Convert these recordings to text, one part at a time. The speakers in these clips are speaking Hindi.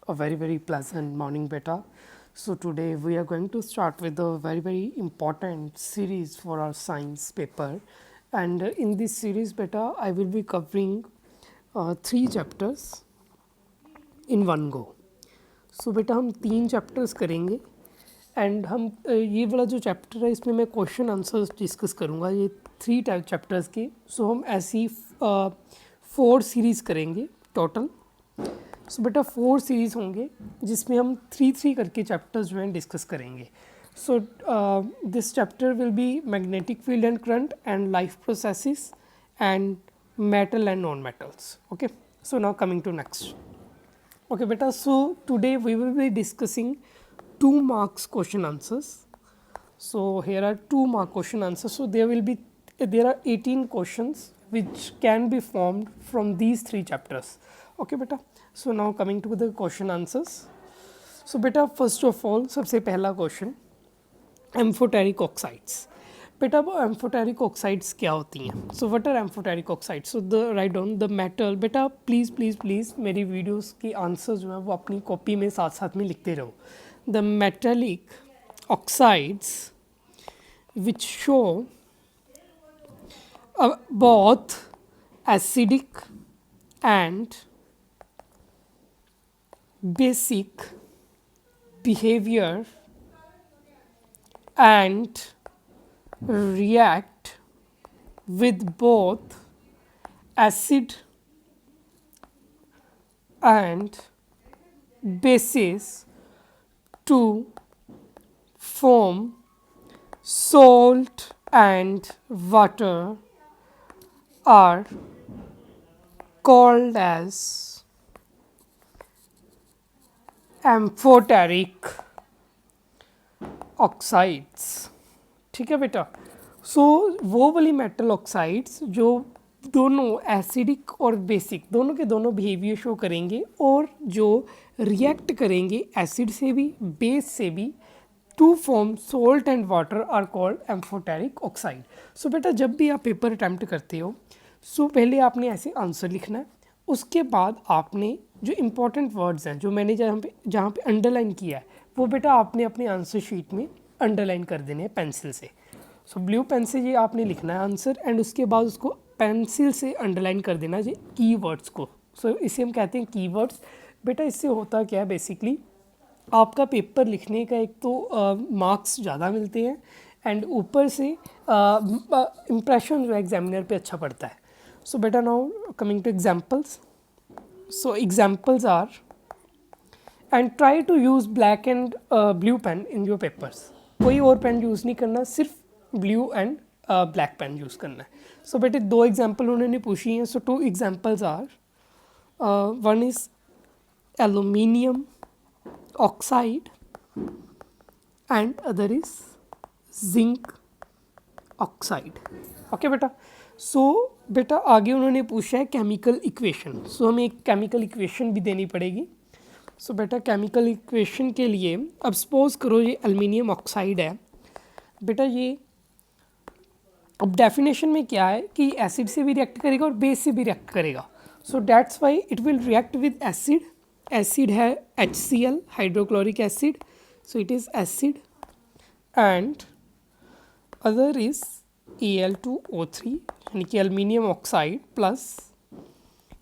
a very pleasant morning, beta. So today we are going to start with a very important series for our science paper, and in this series, beta, I will be covering 3 chapters in one go. सो बेटा हम 3 चैप्टर्स करेंगे एंड हम ये वाला जो चैप्टर है इसमें मैं क्वेश्चन आंसर्स डिस्कस करूँगा ये 3 चैप्टर्स के. सो हम ऐसी 4 सीरीज़ करेंगे टोटल. सो बेटा 4 सीरीज़ होंगे जिसमें हम 3 करके चैप्टर्स जो हैं डिस्कस करेंगे. So this chapter will be magnetic field and current and life processes and metal and non-metals. Okay, so now coming to next. Okay beta, so today we will be discussing 2 marks question answers. So here are 2 mark question answers. So there are 18 questions which can be formed from these 3 chapters. Okay beta, so now coming to the question answers. So beta first of all सबसे पहला question, amphoteric oxides. बेटा वो एम्फोटेरिक ऑक्साइड्स क्या होती हैं. So what are amphoteric oxides. So the write down the metal. बेटा प्लीज़ मेरी वीडियोस की आंसर जो है वो अपनी कॉपी में साथ में लिखते रहो. The metallic oxides which show both acidic and basic behaviour and react with both acid and bases to form salt and water are called as amphoteric oxides. ठीक है बेटा. सो वो वाली मेटल ऑक्साइड्स जो दोनों एसिडिक और बेसिक दोनों के दोनों बिहेवियर शो करेंगे और जो रिएक्ट करेंगे एसिड से भी बेस से भी to form salt and water are called amphoteric oxide. So बेटा जब भी आप पेपर अटैम्प्ट करते हो सो पहले आपने ऐसे आंसर लिखना है. उसके बाद आपने जो इम्पोर्टेंट वर्ड्स हैं जो मैंने जहाँ पे अंडरलाइन किया है वो बेटा आपने अपने आंसर शीट में अंडरलाइन कर देने हैं पेंसिल से. सो ब्लू पेन से ये आपने लिखना है आंसर एंड उसके बाद उसको पेंसिल से अंडरलाइन कर देना है कीवर्ड्स को. सो इसे हम कहते हैं कीवर्ड्स. बेटा इससे होता क्या है बेसिकली आपका पेपर लिखने का एक तो मार्क्स ज़्यादा मिलते हैं एंड ऊपर से इम्प्रेशन जो एग्जामिनर पे अच्छा पड़ता है. सो बेटा now coming to examples. So examples are and try to use black and blue pen in your papers. कोई और पेन यूज़ नहीं करना, सिर्फ blue and black pen use करना है. सो बेटे 2 एग्जाम्पल उन्होंने पूछी हैं. So 2 examples are one is aluminium oxide and other is zinc oxide. Okay बेटा. सो बेटा आगे उन्होंने पूछा है केमिकल इक्वेशन. सो हमें एक केमिकल इक्वेशन भी देनी पड़ेगी. सो बेटा केमिकल इक्वेशन के लिए अब सपोज करो ये एल्युमिनियम ऑक्साइड है. बेटा ये अब डेफिनेशन में क्या है कि एसिड से भी रिएक्ट करेगा और बेस से भी रिएक्ट करेगा. सो that's why it will react with acid. Acid है HCl hydrochloric acid. So it is acid and other is Al2O3 यानी कि aluminium oxide plus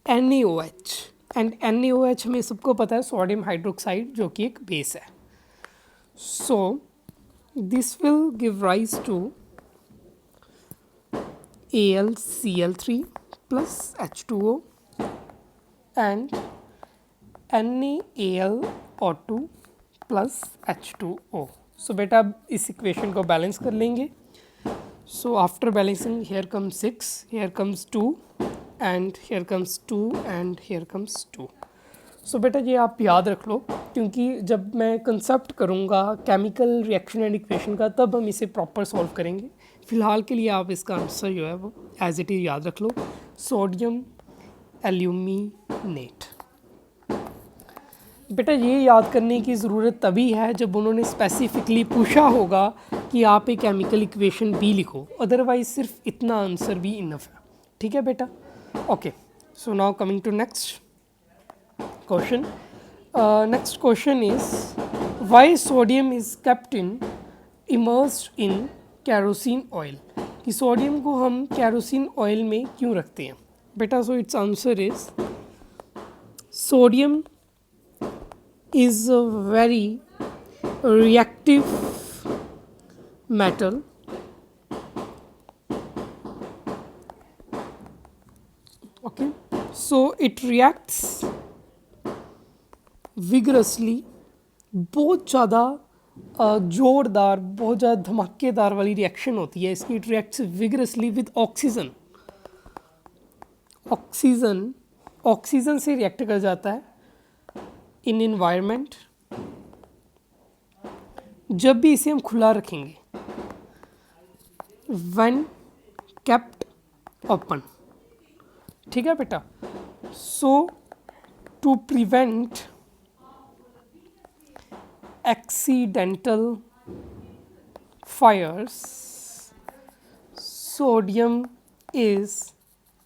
NaOH and NaOH हमें सबको पता है सोडियम हाइड्रोक्साइड जो कि एक बेस है. So this will give rise to AlCl3 plus H2O and NaAlO2 plus H2O. So बेटा अब इस इक्वेशन को बैलेंस कर लेंगे. So after balancing here comes 6, here comes 2 and here comes 2 and here comes 2. So बेटा ये आप याद रख लो क्योंकि जब मैं कंसेप्ट करूँगा केमिकल रिएक्शन एंड इक्वेशन का तब हम इसे प्रॉपर सॉल्व करेंगे. फ़िलहाल के लिए आप इसका आंसर जो है वो एज इट इज़ याद रख लो, सोडियम एल्यूमिनेट. बेटा ये याद करने की ज़रूरत तभी है जब उन्होंने स्पेसिफिकली पूछा होगा कि आप एक केमिकल इक्वेशन भी लिखो, अदरवाइज सिर्फ इतना आंसर भी इनफ है. ठीक है बेटा. Okay, so now coming to next question. Next question is why sodium is kept in immersed in kerosene oil, कि सोडियम को हम कैरोसिन ऑयल में क्यों रखते हैं बेटा? So it's answer is sodium is a very reactive metal okay, so it reacts vigorously, बहुत ज़्यादा जोरदार, बहुत ज़्यादा धमाकेदार वाली रिएक्शन होती है इसकी। It reacts vigorously with oxygen, oxygen से रिएक्ट कर जाता है इन इन्वायरमेंट। जब भी इसे हम खुला रखेंगे, व्हेन केप्ट ओपन, ठीक है बेटा। So to prevent accidental fires, sodium is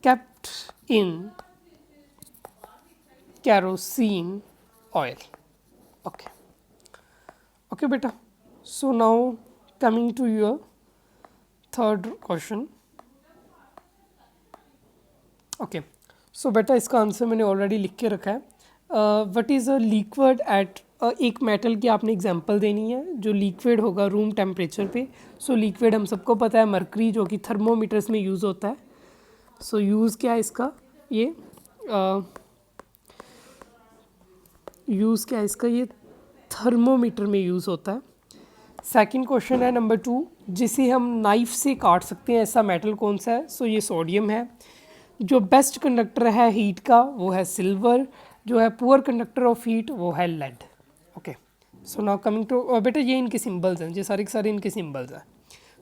kept in kerosene oil. Okay beta, so now coming to your third question. okay, so बेटा इसका आंसर मैंने ऑलरेडी लिख के रखा है। What is a liquid at, एक मेटल की आपने एग्जांपल देनी है जो लिक्विड होगा रूम टेम्परेचर पे। सो लिक्विड हम सबको पता है मरकरी, जो कि थर्मोमीटर्स में यूज़ होता है। सो यूज़ क्या है इसका, ये यूज़ क्या है इसका, ये थर्मोमीटर में यूज़ होता है। सेकंड क्वेश्चन है नंबर 2, जिसे हम नाइफ से काट सकते हैं, ऐसा मेटल कौन सा है? सो ये सोडियम है। जो बेस्ट कंडक्टर है हीट का वो है सिल्वर, जो है पुअर कंडक्टर ऑफ हीट वो है lead. Okay, so now coming to, बेटा ये इनके सिंबल्स हैं, ये सारे के सारे इनके सिंबल्स हैं।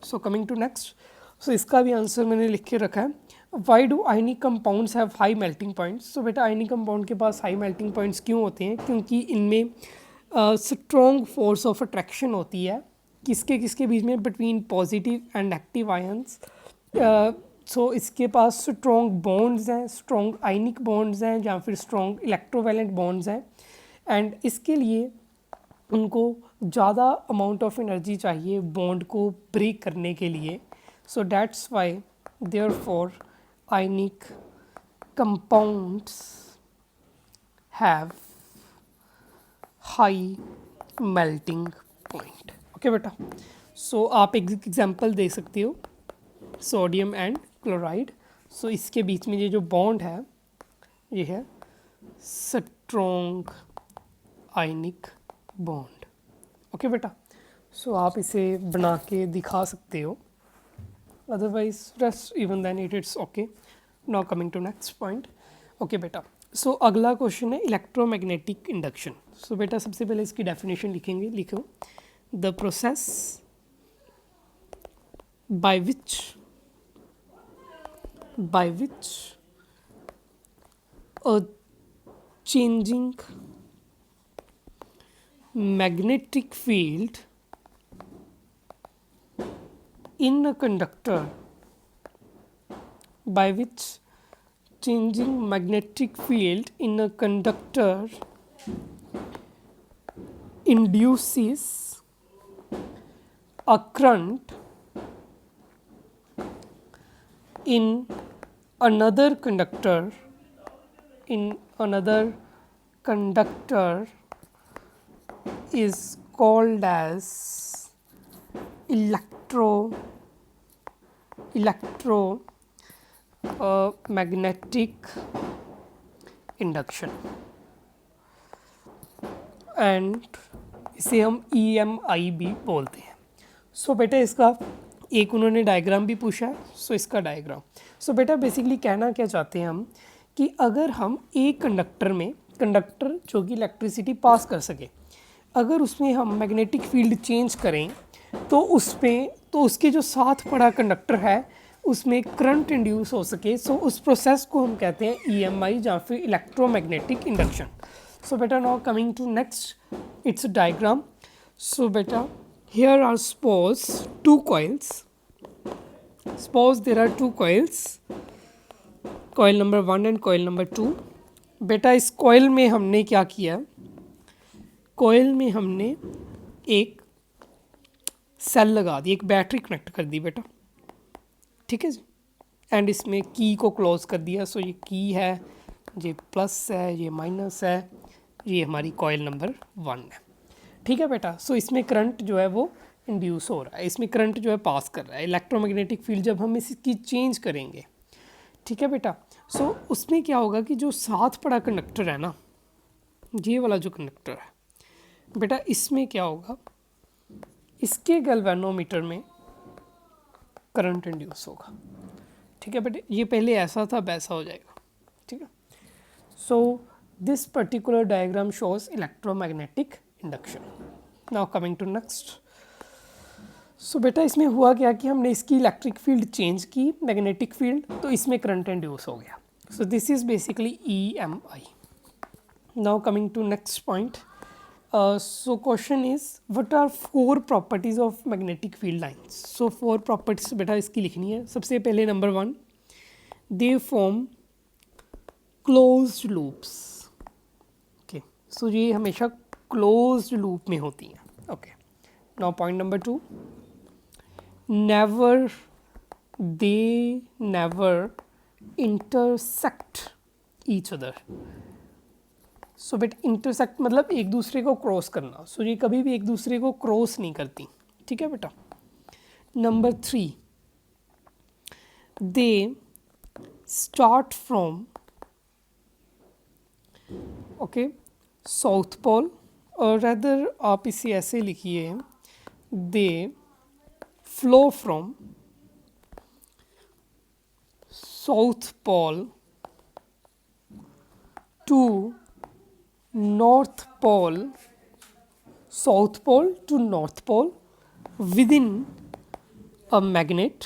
So coming to next, so इसका भी आंसर मैंने लिख के रखा है। Why do ionic compounds have high melting points? So बेटा आयनिक कंपाउंड के पास हाई मेल्टिंग पॉइंट्स क्यों होते हैं? क्योंकि इनमें स्ट्रॉन्ग फोर्स ऑफ अट्रैक्शन होती है, किसके किसके बीच में, between positive and negative ions. So इसके पास स्ट्रॉन्ग बॉन्ड्स हैं, स्ट्रॉन्ग आयनिक बॉन्ड्स हैं या फिर स्ट्रॉन्ग इलेक्ट्रोवैलेंट बॉन्ड्स हैं, एंड इसके लिए उनको ज़्यादा अमाउंट ऑफ एनर्जी चाहिए बॉन्ड को ब्रेक करने के लिए। So that's why therefore ionic compounds have high melting point. Okay बेटा, सो आप एक एग्जांपल दे सकते हो, सोडियम एंड क्लोराइड। सो इसके बीच में ये जो बॉन्ड है ये है स्ट्रॉन्ग आयनिक बॉन्ड। ओके बेटा, सो आप इसे बना के दिखा सकते हो, otherwise rest even then it's okay. Now coming to next point. okay बेटा, सो अगला क्वेश्चन है इलेक्ट्रोमैग्नेटिक इंडक्शन। सो बेटा सबसे पहले इसकी डेफिनेशन लिखेंगे, लिखो the process by which a changing magnetic field in a conductor, by which changing magnetic field in a conductor induces a current in another conductor is called as electromagnetic induction, and इसे हम EMI भी बोलते हैं। सो बेटा इसका एक उन्होंने डायग्राम भी पूछा है, सो इसका डायग्राम। सो बेटा बेसिकली कहना क्या चाहते हैं हम, कि अगर हम एक कंडक्टर जो कि इलेक्ट्रिसिटी पास कर सके, अगर उसमें हम मैग्नेटिक फील्ड चेंज करें तो उसके जो साथ पड़ा कंडक्टर है उसमें करंट इंड्यूस हो सके। सो उस प्रोसेस को हम कहते हैं EMI या फिर इलेक्ट्रोमैग्नेटिक इंडक्शन। सो बेटा now coming to next, it's diagram. So बेटा here are suppose two coils, suppose there are two coils, coil number 1 and coil number 2। बेटा इस कॉइल में हमने क्या किया, कॉइल में हमने एक सेल लगा दी, एक बैटरी कनेक्ट कर दी बेटा, ठीक है जी, एंड इसमें की को क्लोज कर दिया। सो ये की है, ये प्लस है, ये माइनस है, ये हमारी कॉइल नंबर 1 है, ठीक है बेटा। सो इसमें करंट जो है वो इंड्यूस हो रहा है, इसमें करंट जो है पास कर रहा है। इलेक्ट्रोमैग्नेटिक फील्ड जब हम इसकी चेंज करेंगे, ठीक है बेटा, सो उसमें क्या होगा कि जो साथ पड़ा कंडक्टर है ना, ये वाला जो कंडक्टर है बेटा, इसमें क्या होगा, इसके गैल्वेनोमीटर में करंट इंड्यूस होगा, ठीक है बेटे। ये पहले ऐसा था, वैसा हो जाएगा, ठीक है। So this particular diagram shows electromagnetic induction. Now coming to next. So बेटा इसमें हुआ क्या कि हमने इसकी इलेक्ट्रिक फील्ड चेंज की, मैग्नेटिक फील्ड, तो इसमें करंट इंड्यूस हो गया। So this is basically EMI। Now coming to next point. So question is what are 4 properties of magnetic field lines. So 4 properties बेटा इसकी लिखनी है। सबसे पहले number 1, they form closed loops. Okay, सो ये हमेशा क्लोज्ड लूप में होती हैं। Okay, now point number 2, they never intersect each other। सो बेटा इंटरसेक्ट मतलब एक दूसरे को क्रॉस करना। सो ये कभी भी एक दूसरे को क्रॉस नहीं करती, ठीक है बेटा। Number 3, they start from okay south pole, और रेदर आप इसे ऐसे लिखिए, they flow from south pole to north pole, south pole to north pole within a magnet.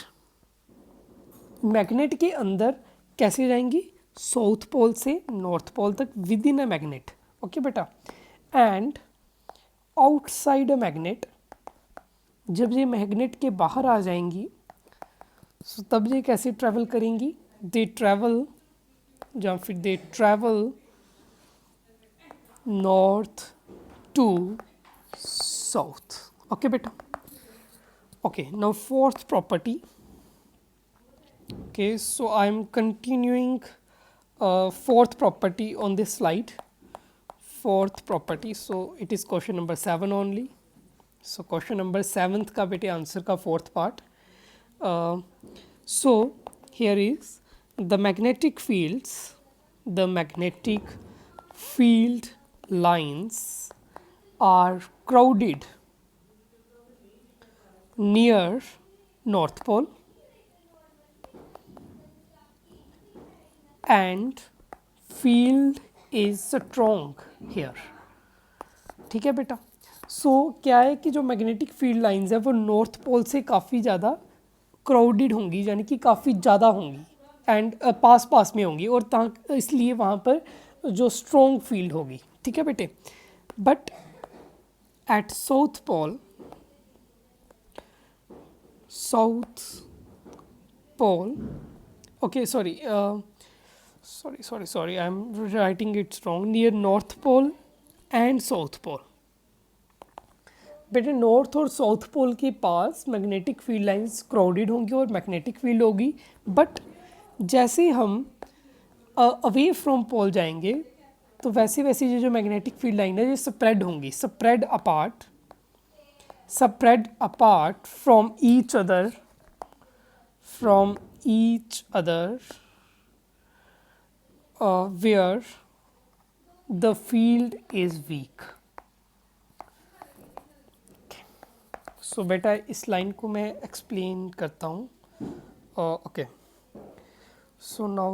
Magnet के अंदर कैसे जाएंगी, साउथ पोल से नॉर्थ पोल तक विदिन अ मैग्नेट। ओके बेटा, एंड आउटसाइड अ मैग्नेट, जब ये मैग्नेट के बाहर आ जाएंगी, so तब ये कैसे ट्रैवल करेंगी, दे ट्रैवल या फिर they travel north to south. Okay बेटा। Okay, now fourth property. Okay, so I'm continuing fourth property on this slide. Fourth property, so it is question number 7 only. So question number 7th का बेटे आंसर का fourth part. So here is the magnetic fields, the magnetic field lines are crowded near North Pole and field is strong here। ठीक है बेटा। सो क्या है कि जो मैग्नेटिक फील्ड लाइंस है वो नॉर्थ पोल से काफ़ी ज़्यादा क्राउडेड होंगी, यानी कि काफ़ी ज़्यादा होंगी एंड पास पास में होंगी, और इसलिए वहाँ पर जो स्ट्रॉन्ग फील्ड होगी। ठीक है बेटे। But at south pole okay, sorry, I'm writing it wrong, near North Pole and South Pole। बेटे नॉर्थ और साउथ पोल के पास मैग्नेटिक फील्ड लाइंस क्राउडेड होंगी और मैग्नेटिक फील्ड होगी, बट जैसे हम अवे फ्रॉम पोल जाएंगे तो वैसे वैसे ये जो मैग्नेटिक फील्ड लाइन है ये स्प्रेड होंगी, spread apart from each other where the field is weak। सो बेटा इस लाइन को मैं एक्सप्लेन करता हूँ। Okay, so now